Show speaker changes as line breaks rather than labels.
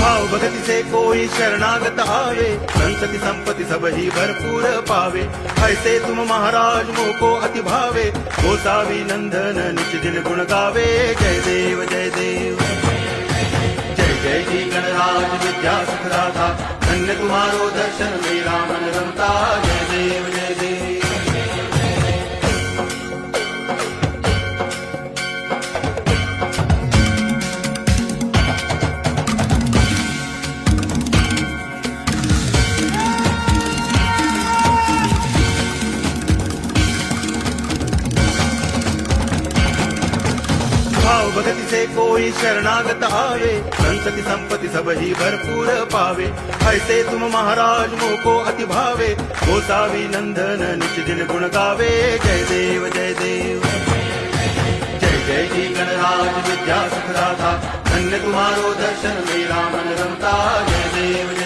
भाव भगति से कोई शरणागत आवे, संतति संपत्ति सब ही भरपूर पावे। ऐसे तुम महाराज मोको अति भावे, गोसावी नंदन निज दिन गुण गावे। जय देव जय देव, जय जय जी गणराज विद्या सुख दाता, धन्य तुम्हारो दर्शन मेरा मन रमता। जय देव जय देव। भाव भगति से कोई शरणागत आवे, संतति संपत्ति सब ही भरपूर पावे। ऐसे तुम महाराज मोको अति भावे, गोसावी नंदन निज दिन गुण गावे। जय देव जय देव, जय जय जी गणराज विद्या सुख दाता, धन्य तुम्हारो दर्शन मेरा मन रमता। जय देव